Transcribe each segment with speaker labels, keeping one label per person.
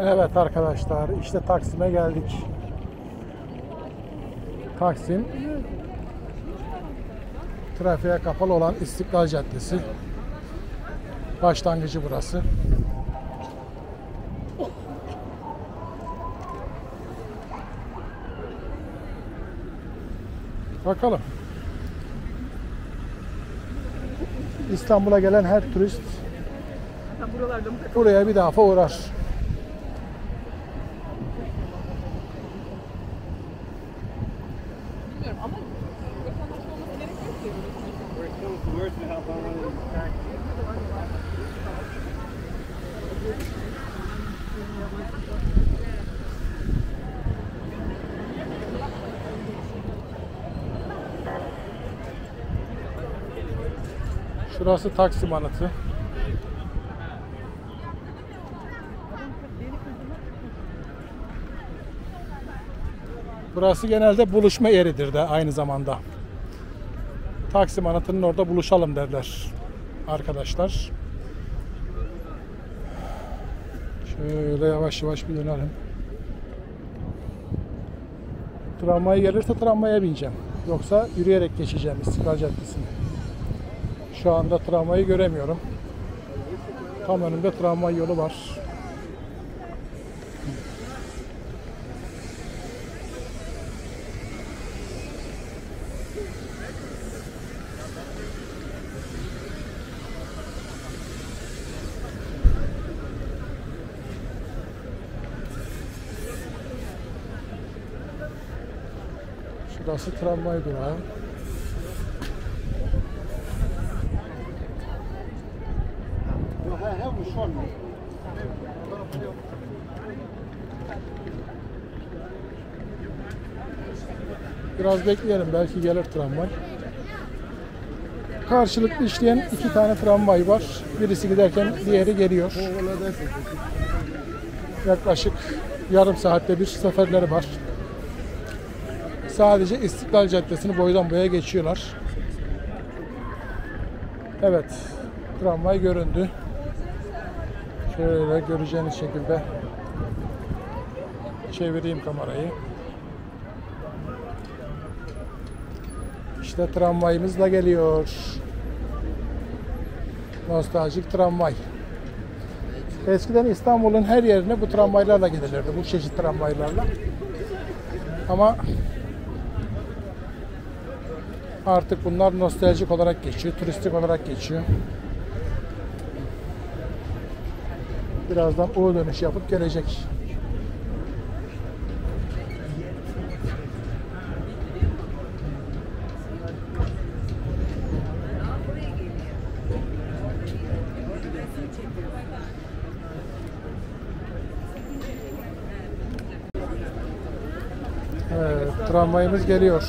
Speaker 1: Evet arkadaşlar, işte Taksim'e geldik. Taksim, trafiğe kapalı olan İstiklal Caddesi. Başlangıcı burası. Bakalım. İstanbul'a gelen her turist buraya bir defa uğrar.
Speaker 2: Bilmiyorum ama vatandaş olması gerekiyor ki.
Speaker 1: Şurası Taksim Anıtı. Burası genelde buluşma yeridir de aynı zamanda. Taksim Anıtı'nın orada buluşalım derler arkadaşlar. Şöyle yavaş yavaş bir dönelim. Tramvay gelirse tramvaya bineceğim. Yoksa yürüyerek geçeceğim İstiklal Caddesi'ni. Şu anda tramvayı göremiyorum. Tam önümde tramvay yolu var. Şurası tramvay durağı. Biraz bekleyelim, belki gelir tramvay. Karşılıklı işleyen iki tane tramvay var. Birisi giderken diğeri geliyor. Yaklaşık yarım saatte bir seferleri var. Sadece İstiklal Caddesi'ni boydan boya geçiyorlar. Evet, tramvay göründü. Şöyle göreceğiniz şekilde çevireyim kamerayı. İşte tramvayımız da geliyor. Nostaljik tramvay. Eskiden İstanbul'un her yerine bu tramvaylarla gidilirdi. Bu çeşit tramvaylarla. Ama artık bunlar nostaljik olarak geçiyor, turistik olarak geçiyor. Birazdan U dönüş yapıp gelecek. Evet, tramvayımız geliyor.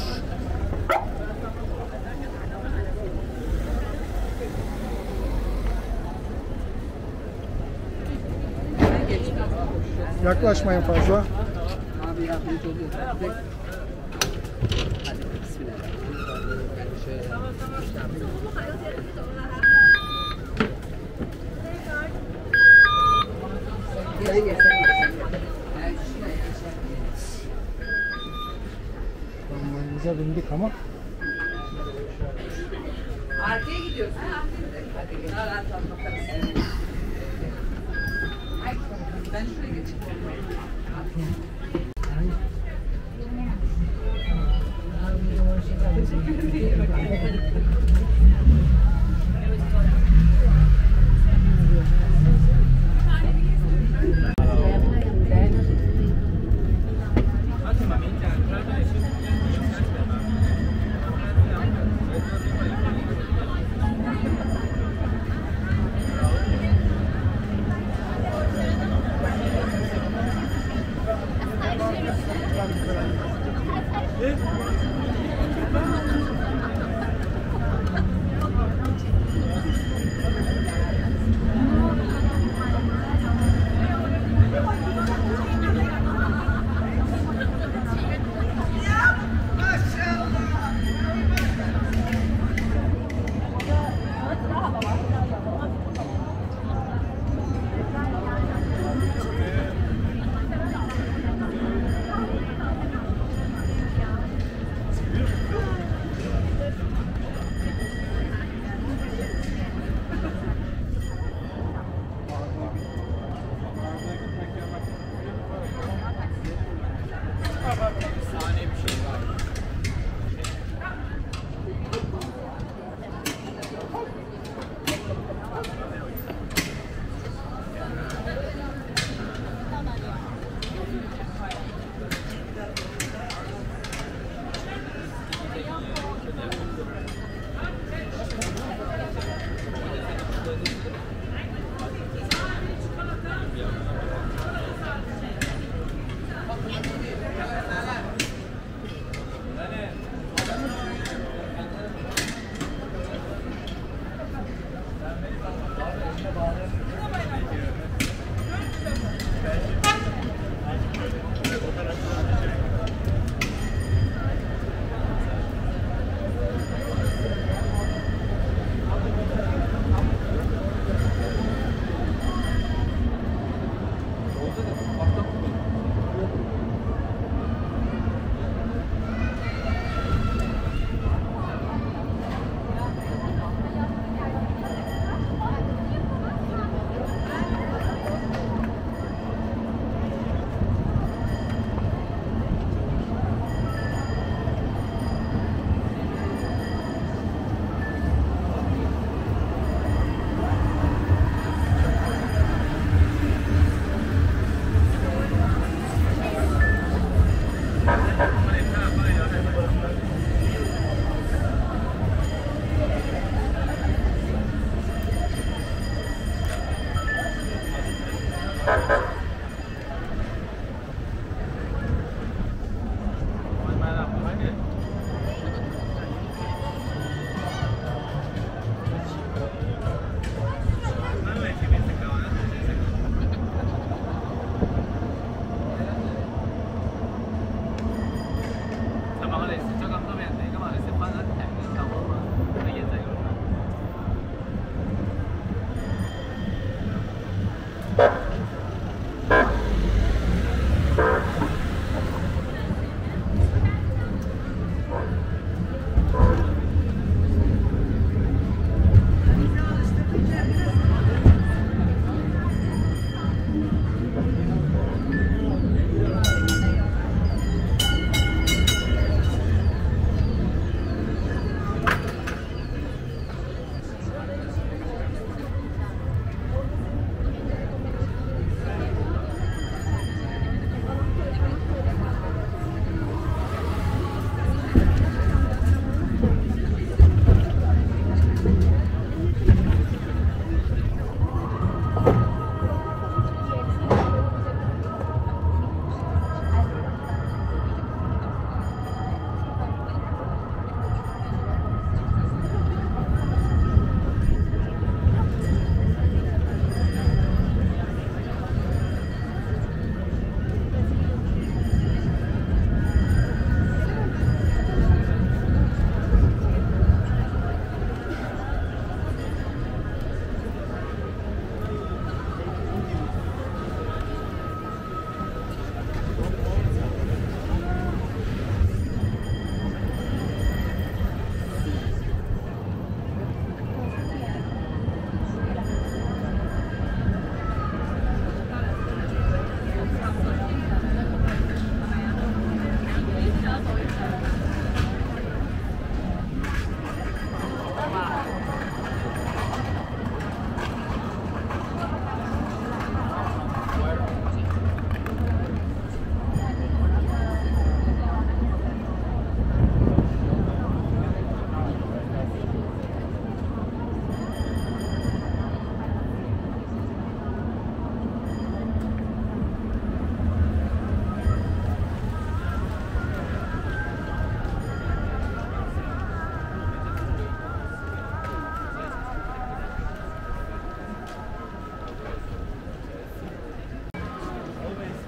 Speaker 1: Yaklaşmayın fazla.
Speaker 3: Abi yardımcı oluyor. Hadi bismillah.
Speaker 1: Tramvayımıza bindik ama
Speaker 2: Arkaya gidiyorsun. Hadi rahat bakarız. Ben şuraya geçeyim.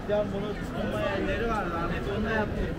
Speaker 4: Ya bunu tutunmayan yeri var lan. Hep onu da yapıyor.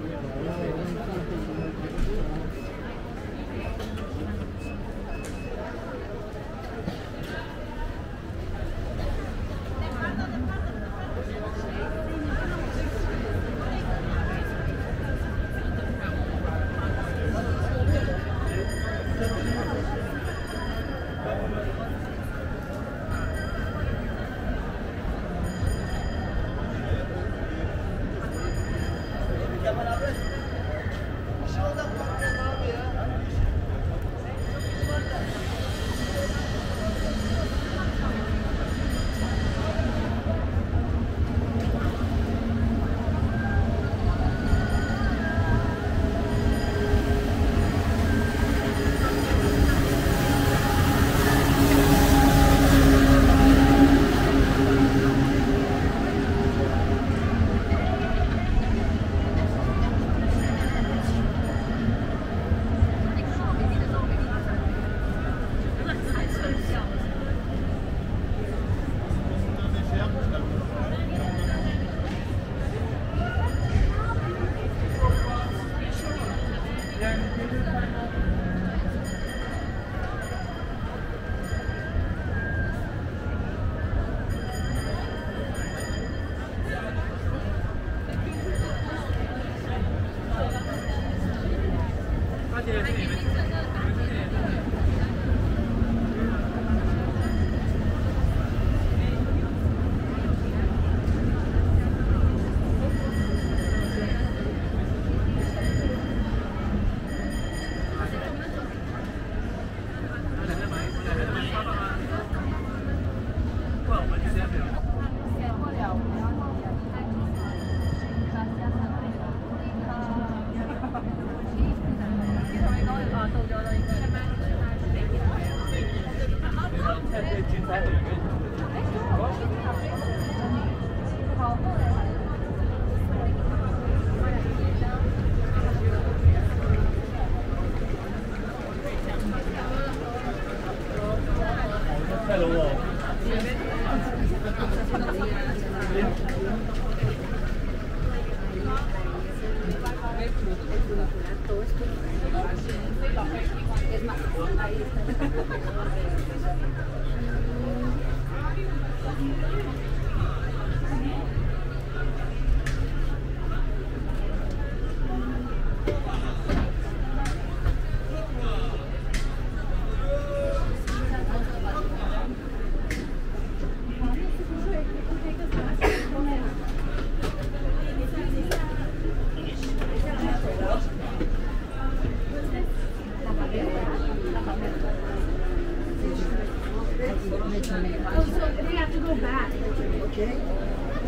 Speaker 5: Okay.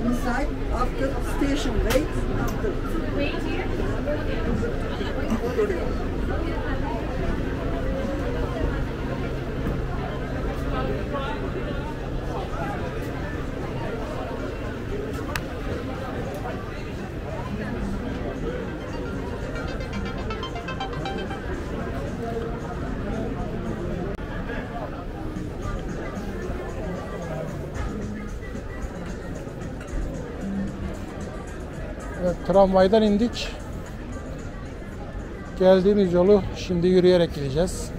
Speaker 5: Inside, after station, wait. After.
Speaker 2: Wait here.
Speaker 1: Evet, tramvaydan indik. Geldiğimiz yolu şimdi yürüyerek gideceğiz.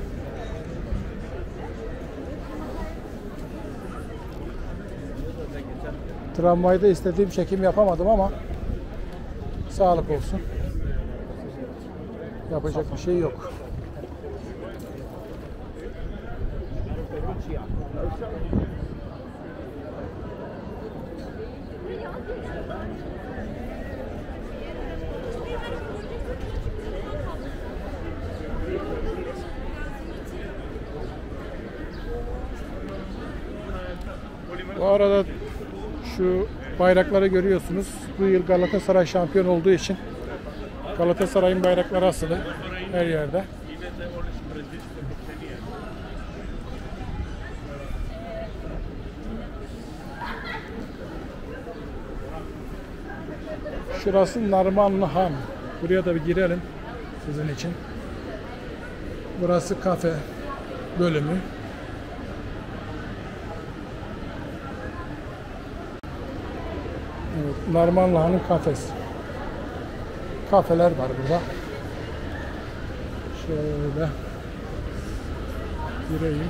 Speaker 1: Tramvayda istediğim çekim yapamadım ama sağlık olsun. Yapacak bir şey yok. Bu arada şu bayrakları görüyorsunuz. Bu yıl Galatasaray şampiyon olduğu için Galatasaray'ın bayrakları asılı her yerde. Şurası Narmanlı Han. Buraya da bir girelim sizin için. Burası kafe bölümü. Evet, Narmanlıhan'ın kafesi. Kafeler var burada. Şöyle gireyim.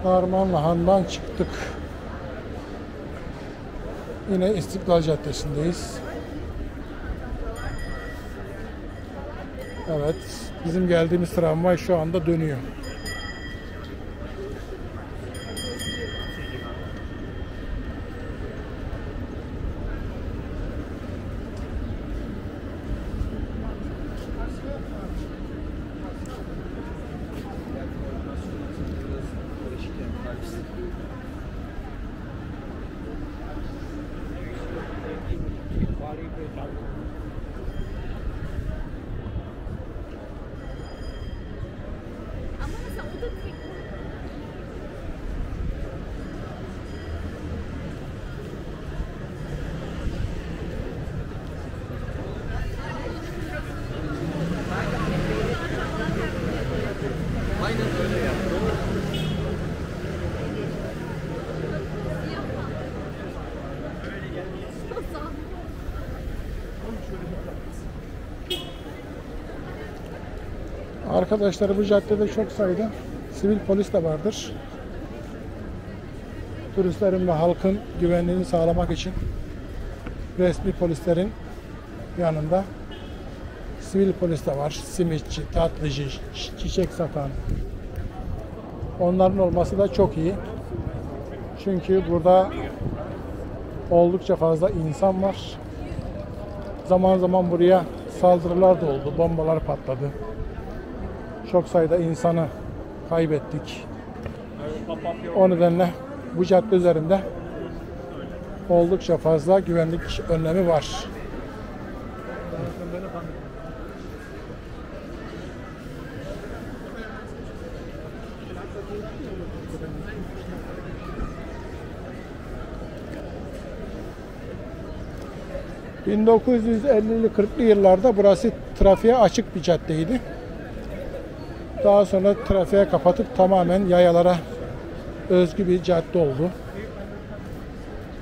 Speaker 1: Narmanlıhan'dan çıktık. Yine İstiklal Caddesi'ndeyiz. Evet, bizim geldiğimiz tramvay şu anda dönüyor.
Speaker 2: Ama mesela o da tek.
Speaker 1: Arkadaşlar, bu caddede çok sayıda sivil polis de vardır. Turistlerin ve halkın güvenliğini sağlamak için resmi polislerin yanında sivil polis de var. Simitçi, tatlıcı, çiçek satan. Onların olması da çok iyi. Çünkü burada oldukça fazla insan var. Zaman zaman buraya saldırılar da oldu, bombalar patladı. Çok sayıda insanı kaybettik. O nedenle bu cadde üzerinde oldukça fazla güvenlik önlemi var. 1950'li 40'lı yıllarda burası trafiğe açık bir caddeydi. Daha sonra trafiğe kapatıp tamamen yayalara özgü bir cadde oldu.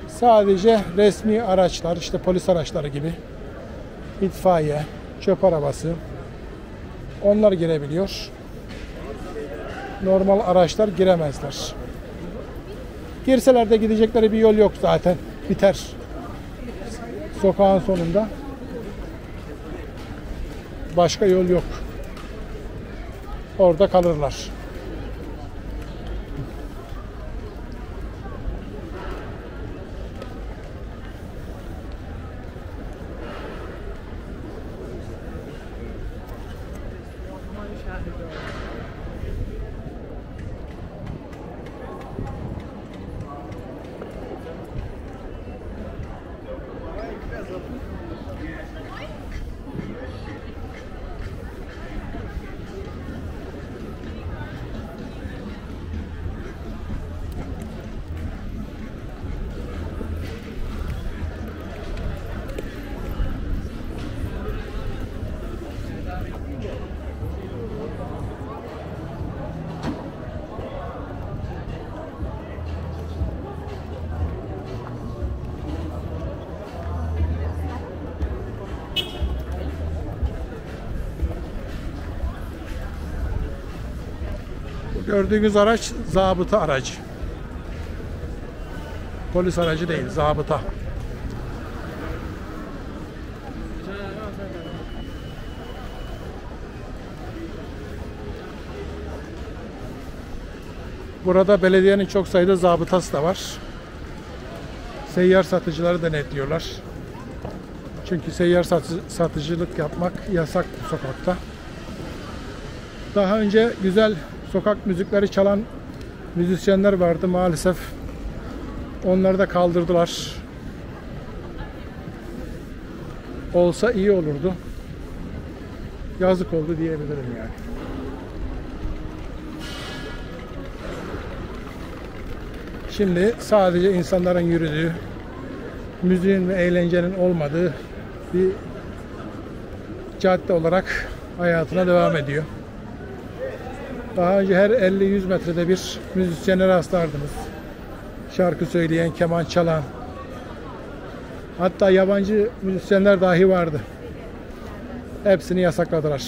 Speaker 1: Sadece resmi araçlar, işte polis araçları gibi, itfaiye, çöp arabası, onlar girebiliyor. Normal araçlar giremezler. Girseler de gidecekleri bir yol yok zaten. Biter. Sokağın sonunda başka yol yok. Orada kalırlar. Gördüğünüz araç zabıta aracı. Polis aracı değil, zabıta. Burada belediyenin çok sayıda zabıtası da var. Seyyar satıcıları denetliyorlar. Çünkü seyyar satıcılık yapmak yasak bu sokakta. Daha önce güzel sokak müzikleri çalan müzisyenler vardı, maalesef onları da kaldırdılar. Olsa iyi olurdu. Yazık oldu diyebilirim yani. Şimdi sadece insanların yürüdüğü, müziğin ve eğlencenin olmadığı bir cadde olarak hayatına devam ediyor. Daha önce her 50-100 metrede bir müzisyene rastlardınız. Şarkı söyleyen, keman çalan. Hatta yabancı müzisyenler dahi vardı. Hepsini yasakladılar.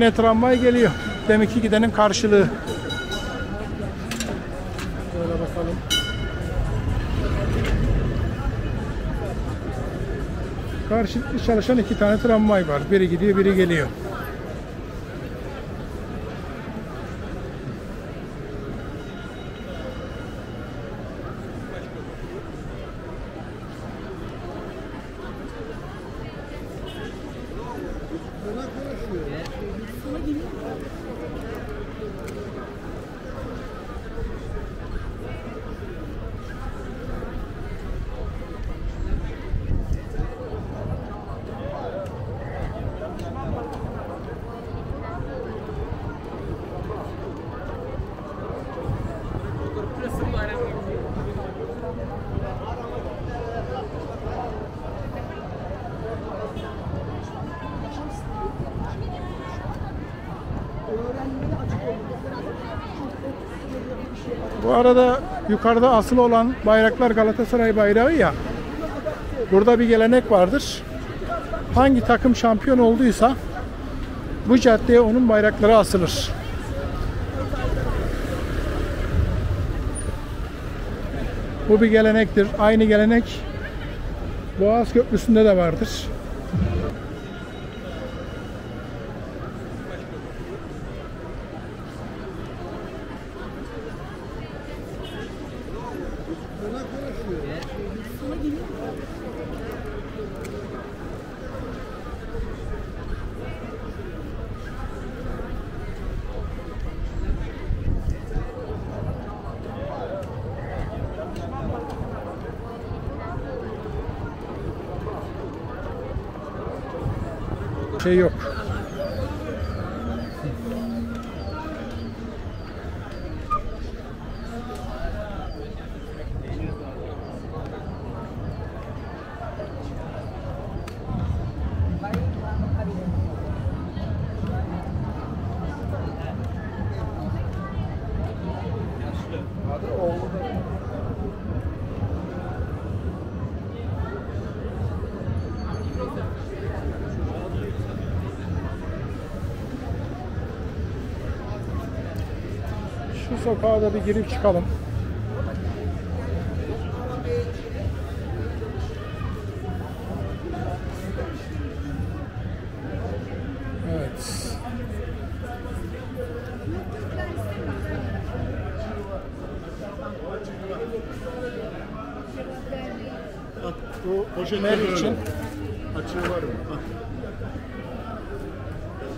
Speaker 1: Yine tramvay geliyor. Deminki gidenin karşılığı. Böyle bakalım. Karşılıklı çalışan 2 tane tramvay var. Biri gidiyor, biri geliyor. Bu arada yukarıda asılı olan bayraklar Galatasaray bayrağı ya. Burada bir gelenek vardır. Hangi takım şampiyon olduysa bu caddeye onun bayrakları asılır. Bu bir gelenektir. Aynı gelenek Boğaz Köprüsü'nde de vardır. Şey yok. Şu sokağa da bir girip çıkalım. Evet.
Speaker 6: Bu poşetler
Speaker 1: Mer için
Speaker 6: açığı var mı?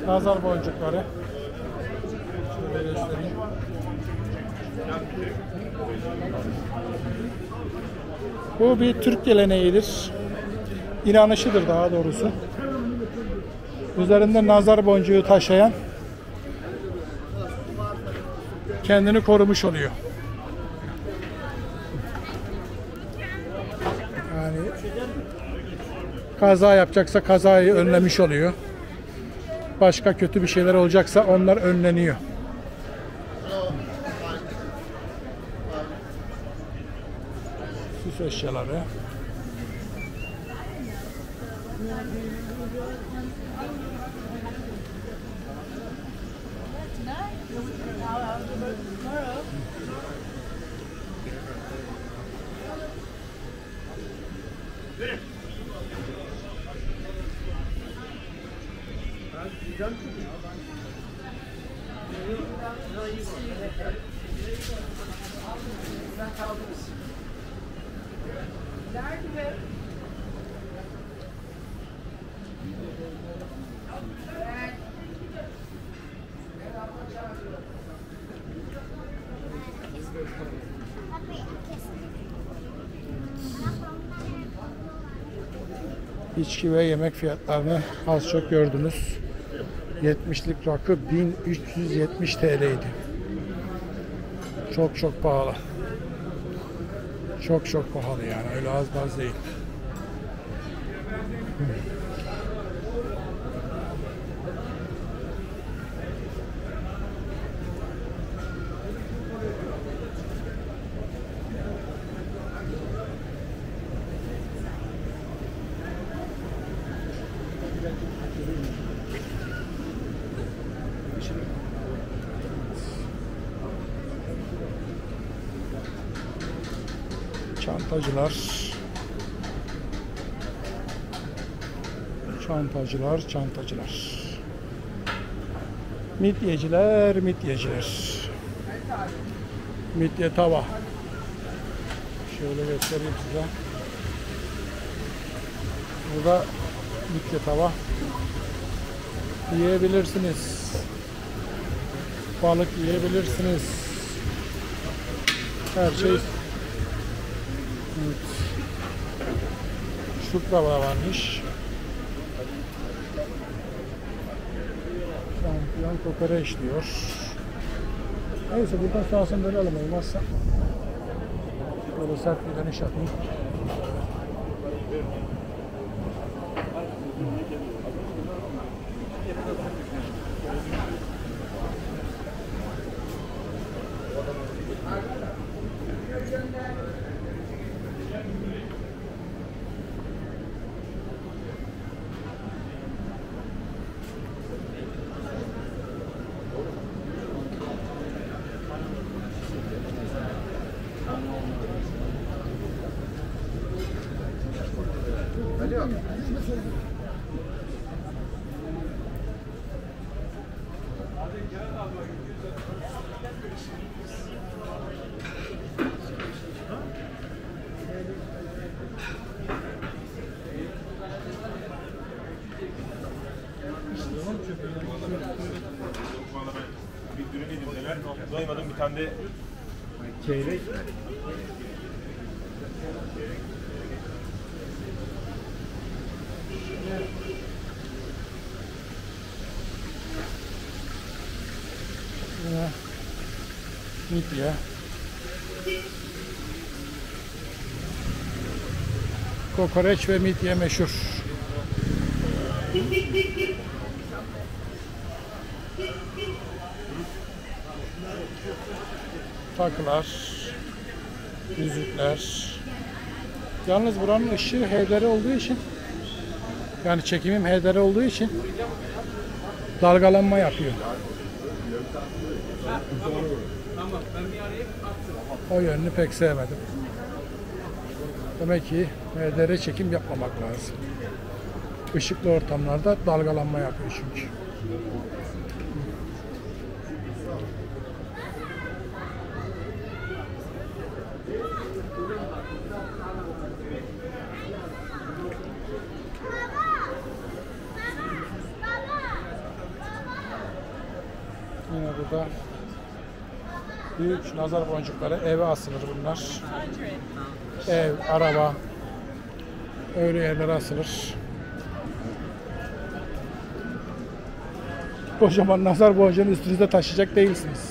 Speaker 1: nazar boncukları. Şöyle göstereyim. Bu bir Türk geleneğidir. İnanışıdır daha doğrusu. Üzerinde nazar boncuğu taşıyan kendini korumuş oluyor. Yani kaza yapacaksa kazayı önlemiş oluyor. Başka kötü bir şeyler olacaksa onlar önleniyor. Süs eşyaları. İçki ve yemek fiyatlarını az çok gördünüz. 70'lik rakı 1370 TL'ydi. Çok pahalı. Çok pahalı yani, öyle az değil. Çantacılar. Midyeciler. Midye tava. Şöyle göstereyim size. Burada midye tava. Yiyebilirsiniz. Balık yiyebilirsiniz. Her şey. Evet. Şukra varmış. Şampiyon kokoreç diyor. Neyse, buradan sağsın dönelim olmazsa. Böyle sert bir dönüş yapayım.
Speaker 7: Bir ürün yedim neler. Doymadım, bir tane de çeyrek.
Speaker 1: Midye. Kokoreç ve midye meşhur. Takılar, yüzükler. Yalnız buranın ışığı HDR olduğu için, yani çekimim HDR olduğu için dalgalanma yapıyor. O yönünü pek sevmedim. Demek ki HDR çekim yapmamak lazım. Işıklı ortamlarda dalgalanma yapıyor çünkü. Yine burada büyük nazar boncukları eve asılır bunlar. Ev, araba, öyle yerlere asılır. Kocaman nazar boncuğunu üstünüzde taşıyacak değilsiniz.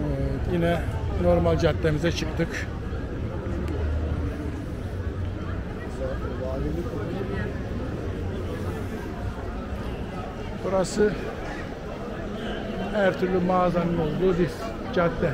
Speaker 1: Evet, yine normal caddemize çıktık. Burası her türlü mağazanın olduğu bir cadde.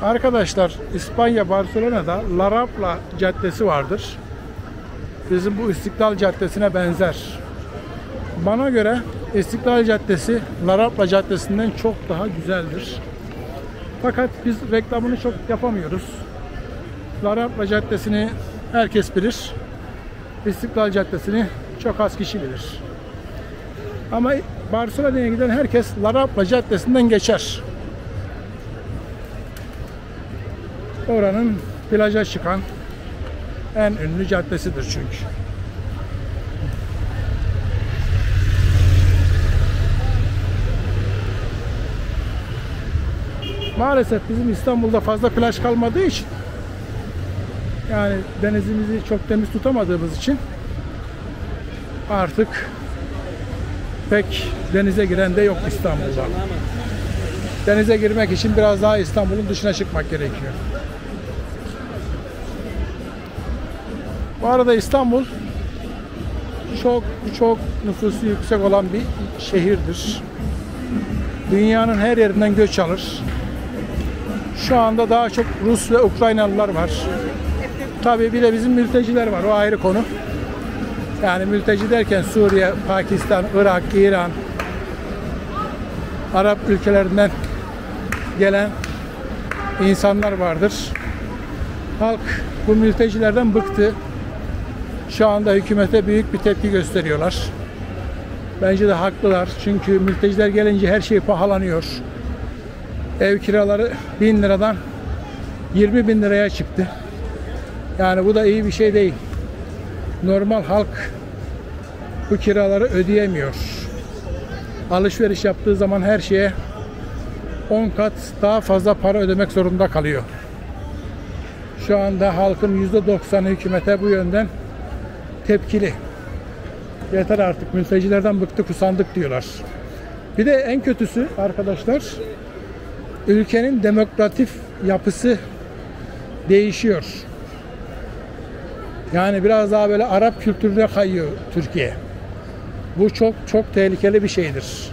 Speaker 1: Arkadaşlar, İspanya Barcelona'da La Rambla Caddesi vardır. Bizim bu İstiklal Caddesi'ne benzer. Bana göre İstiklal Caddesi La Rambla Caddesi'nden çok daha güzeldir. Fakat biz reklamını çok yapamıyoruz. Larabla Caddesi'ni herkes bilir. İstiklal Caddesi'ni çok az kişi bilir. Ama Barcelona'ya giden herkes Larabla Caddesi'nden geçer. Oranın plaja çıkan en ünlü caddesidir çünkü. Maalesef bizim İstanbul'da fazla plaj kalmadığı için, yani denizimizi çok temiz tutamadığımız için artık pek denize giren de yok İstanbul'da. Denize girmek için biraz daha İstanbul'un dışına çıkmak gerekiyor. Bu arada İstanbul çok nüfusu yüksek olan bir şehirdir. Dünyanın her yerinden göç alır. Şu anda daha çok Rus ve Ukraynalılar var. Tabii bir de bizim mülteciler var. O ayrı konu. Yani mülteci derken Suriye, Pakistan, Irak, İran, Arap ülkelerinden gelen insanlar vardır. Halk bu mültecilerden bıktı. Şu anda hükümete büyük bir tepki gösteriyorlar. Bence de haklılar. Çünkü mülteciler gelince her şey pahalanıyor. Ev kiraları 1000 liradan 20.000 liraya çıktı. Yani bu da iyi bir şey değil. Normal halk bu kiraları ödeyemiyor. Alışveriş yaptığı zaman her şeye 10 kat daha fazla para ödemek zorunda kalıyor. Şu anda halkın %90'ı hükümete bu yönden tepkili. Yeter artık, mültecilerden bıktık, usandık diyorlar. Bir de en kötüsü arkadaşlar, ülkenin demokratik yapısı değişiyor. Yani biraz daha böyle Arap kültürüne kayıyor Türkiye. Bu çok tehlikeli bir şeydir.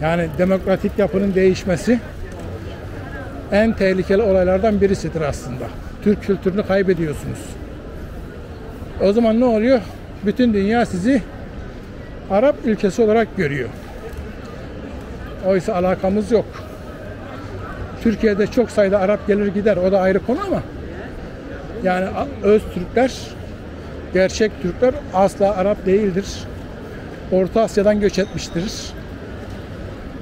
Speaker 1: Yani demokratik yapının değişmesi en tehlikeli olaylardan birisidir aslında. Türk kültürünü kaybediyorsunuz. O zaman ne oluyor? Bütün dünya sizi Arap ülkesi olarak görüyor. Oysa alakamız yok. Türkiye'de çok sayıda Arap gelir gider. O da ayrı konu ama yani öz Türkler, gerçek Türkler asla Arap değildir. Orta Asya'dan göç etmiştir.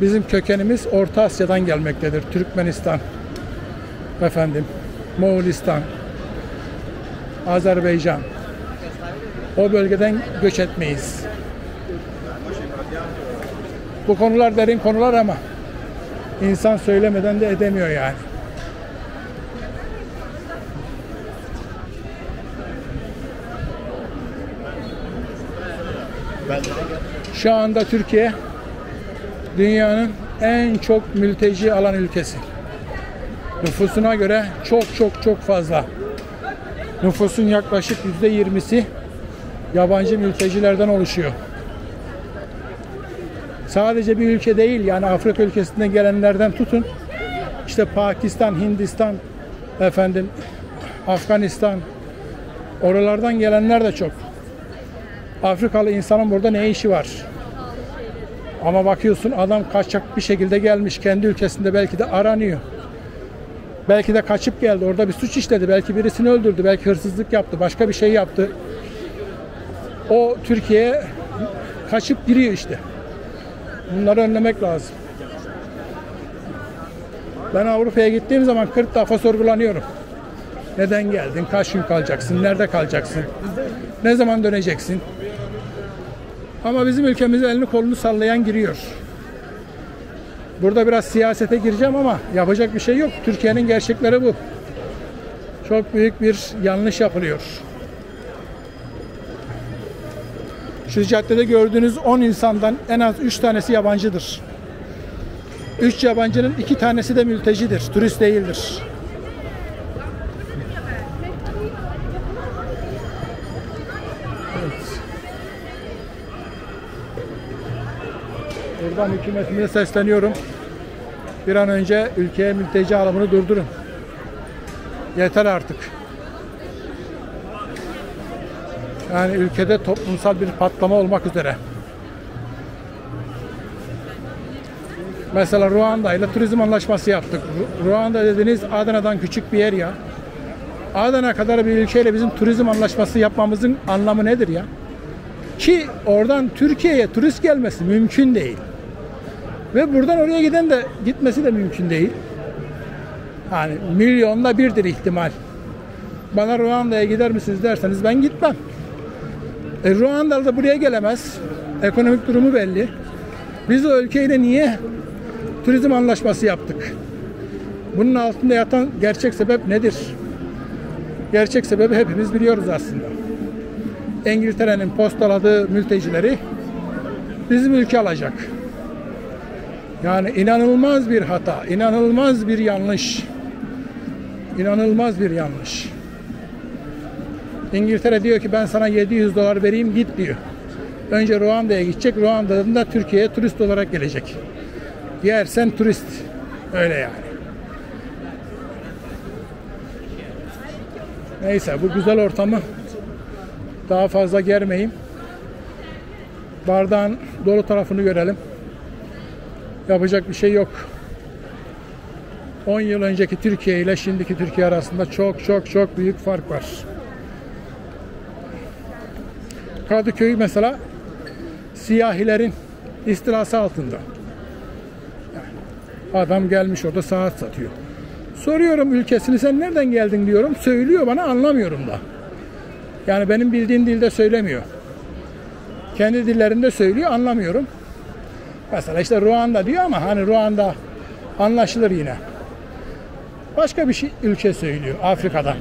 Speaker 1: Bizim kökenimiz Orta Asya'dan gelmektedir. Türkmenistan, Moğolistan, Azerbaycan. O bölgeden göç etmeyiz. Bu konular derin konular ama insan söylemeden de edemiyor yani. Şu anda Türkiye dünyanın en çok mülteci alan ülkesi. Nüfusuna göre çok fazla. Nüfusun yaklaşık %20'si yabancı mültecilerden oluşuyor. Sadece bir ülke değil, yani Afrika ülkesinden gelenlerden tutun, işte Pakistan, Hindistan, Afganistan, oralardan gelenler de çok. Afrikalı insanın burada ne işi var? Ama bakıyorsun adam kaçak bir şekilde gelmiş, kendi ülkesinde belki de aranıyor. Belki de kaçıp geldi, orada bir suç işledi, belki birisini öldürdü, belki hırsızlık yaptı, başka bir şey yaptı. O Türkiye'ye kaçıp giriyor işte. Bunları önlemek lazım. Ben Avrupa'ya gittiğim zaman 40 defa sorgulanıyorum. Neden geldin? Kaç gün kalacaksın? Nerede kalacaksın? Ne zaman döneceksin? Ama bizim ülkemize elini kolunu sallayan giriyor. Burada biraz siyasete gireceğim ama yapacak bir şey yok. Türkiye'nin gerçekleri bu. Çok büyük bir yanlış yapılıyor. Şu caddede gördüğünüz 10 insandan en az 3 tanesi yabancıdır. 3 yabancının 2 tanesi de mültecidir, turist değildir. Evet. Buradan hükümetime sesleniyorum. Bir an önce ülkeye mülteci alımını durdurun. Yeter artık. Yani ülkede toplumsal bir patlama olmak üzere. Mesela Ruanda ile turizm anlaşması yaptık. Ruanda dediğiniz Adana'dan küçük bir yer ya. Adana kadar bir ülkeyle bizim turizm anlaşması yapmamızın anlamı nedir ya? Ki oradan Türkiye'ye turist gelmesi mümkün değil. Ve buradan oraya giden de gitmesi de mümkün değil. Yani milyonda birdir ihtimal. Bana Ruanda'ya gider misiniz derseniz ben gitmem. Ruandalı da buraya gelemez. Ekonomik durumu belli. Biz o ülkeyle niye turizm anlaşması yaptık? Bunun altında yatan gerçek sebep nedir? Gerçek sebebi hepimiz biliyoruz aslında. İngiltere'nin postaladığı mültecileri bizim ülke alacak. Yani inanılmaz bir hata, inanılmaz bir yanlış. İnanılmaz bir yanlış. İngiltere diyor ki ben sana $700 vereyim git diyor. Önce Ruanda'ya gidecek, Ruanda'dan da Türkiye'ye turist olarak gelecek. Yersen turist. Öyle yani. Neyse bu güzel ortamı daha fazla germeyeyim. Bardağın dolu tarafını görelim. Yapacak bir şey yok. 10 yıl önceki Türkiye ile şimdiki Türkiye arasında çok büyük fark var. Kadıköy mesela siyahilerin istilası altında. Adam gelmiş orada saat satıyor. Soruyorum ülkesini sen nereden geldin diyorum. Söylüyor bana anlamıyorum da. Yani benim bildiğim dilde söylemiyor. Kendi dillerinde söylüyor anlamıyorum. Mesela işte Ruanda diyor ama hani Ruanda anlaşılır yine. Başka bir şey ülke söylüyor Afrika'da.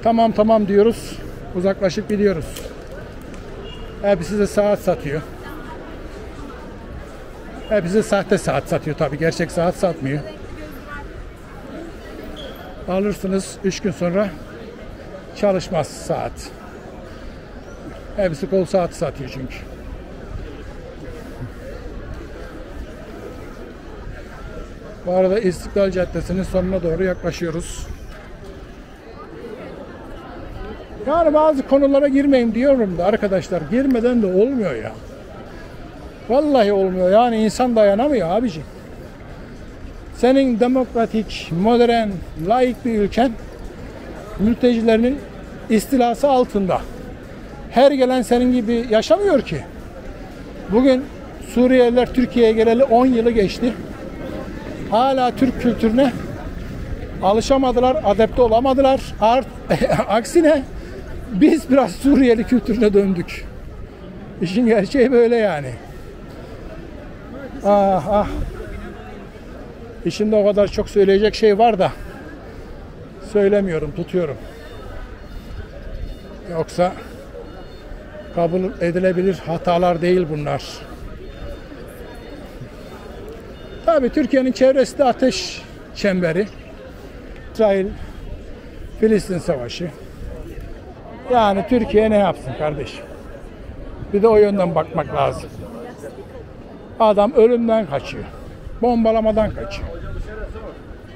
Speaker 1: Tamam diyoruz. Uzaklaşıp gidiyoruz. Hepsi de saat satıyor. Hepsi sahte saat satıyor tabii. Gerçek saat satmıyor. Alırsınız 3 gün sonra çalışmaz saat. Hepsi kol saati satıyor çünkü. Bu arada İstiklal Caddesi'nin sonuna doğru yaklaşıyoruz. Yani bazı konulara girmeyeyim diyorum da arkadaşlar girmeden de olmuyor ya. Vallahi olmuyor. Yani insan dayanamıyor abici. Senin demokratik, modern, laik bir ülken mültecilerinin istilası altında. Her gelen senin gibi yaşamıyor ki. Bugün Suriyeliler Türkiye'ye geleli 10 yılı geçti. Hala Türk kültürüne alışamadılar, adapte olamadılar. Aksine biz biraz Suriyeli kültürüne döndük. İşin gerçeği böyle yani. Ah. İçinde o kadar çok söyleyecek şey var da söylemiyorum, tutuyorum. Yoksa kabul edilebilir hatalar değil bunlar. Tabii Türkiye'nin çevresi de ateş çemberi. İsrail-Filistin savaşı. Yani Türkiye ne yapsın kardeşim? Bir de o yönden bakmak lazım. Adam ölümden kaçıyor. Bombalamadan kaçıyor.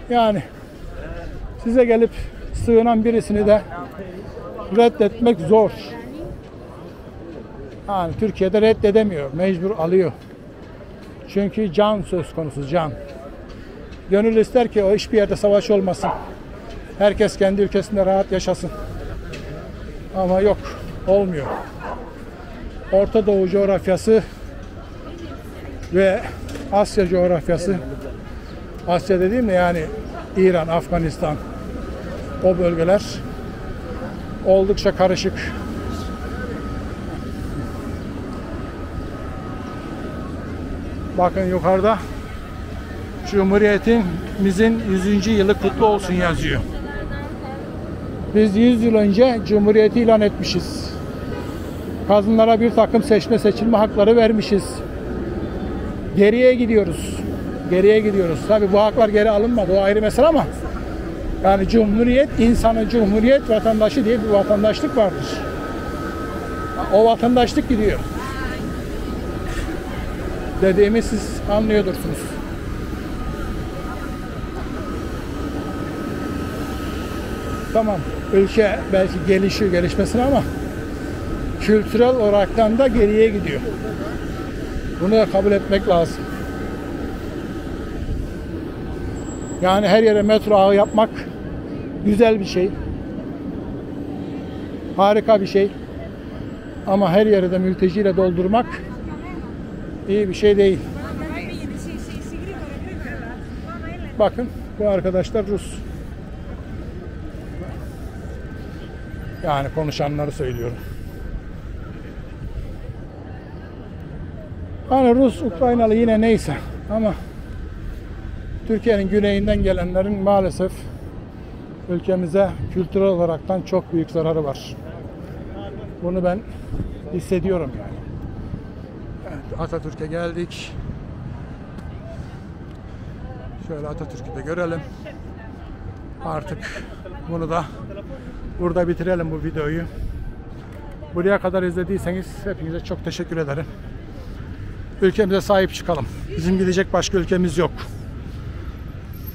Speaker 1: Yani size gelip sığınan birisini de reddetmek zor. Yani Türkiye'de reddedemiyor. Mecbur alıyor. Çünkü can söz konusu, can. Gönül ister ki o hiçbir yerde savaş olmasın. Herkes kendi ülkesinde rahat yaşasın. Ama yok, olmuyor. Orta Doğu coğrafyası ve Asya coğrafyası, Asya dediğim de yani İran, Afganistan, o bölgeler oldukça karışık. Bakın yukarıda Cumhuriyetimizin 100. yılı kutlu olsun yazıyor. Biz 100 yıl önce Cumhuriyeti ilan etmişiz. Kadınlara bir takım seçme seçilme hakları vermişiz. Geriye gidiyoruz. Geriye gidiyoruz. Tabii bu haklar geri alınmadı. O ayrı mesele ama yani Cumhuriyet, insanın Cumhuriyet vatandaşı diye bir vatandaşlık vardır. O vatandaşlık gidiyor. Dediğimi siz anlıyordursunuz. Tamam, ülke belki gelişiyor, gelişmesine ama kültürel olaraktan da geriye gidiyor. Bunu da kabul etmek lazım. Yani her yere metro ağı yapmak güzel bir şey. Harika bir şey. Ama her yeri de mülteciyle doldurmak iyi bir şey değil. Bakın bu arkadaşlar Rus. Yani konuşanları söylüyorum. Hani Rus, Ukraynalı yine neyse ama Türkiye'nin güneyinden gelenlerin maalesef ülkemize kültürel olaraktan çok büyük zararı var. Bunu ben hissediyorum yani. Evet, Atatürk'e geldik. Şöyle Atatürk'ü de görelim. Artık bunu da burada bitirelim bu videoyu. Buraya kadar izlediyseniz hepinize çok teşekkür ederim. Ülkemize sahip çıkalım. Bizim gidecek başka ülkemiz yok.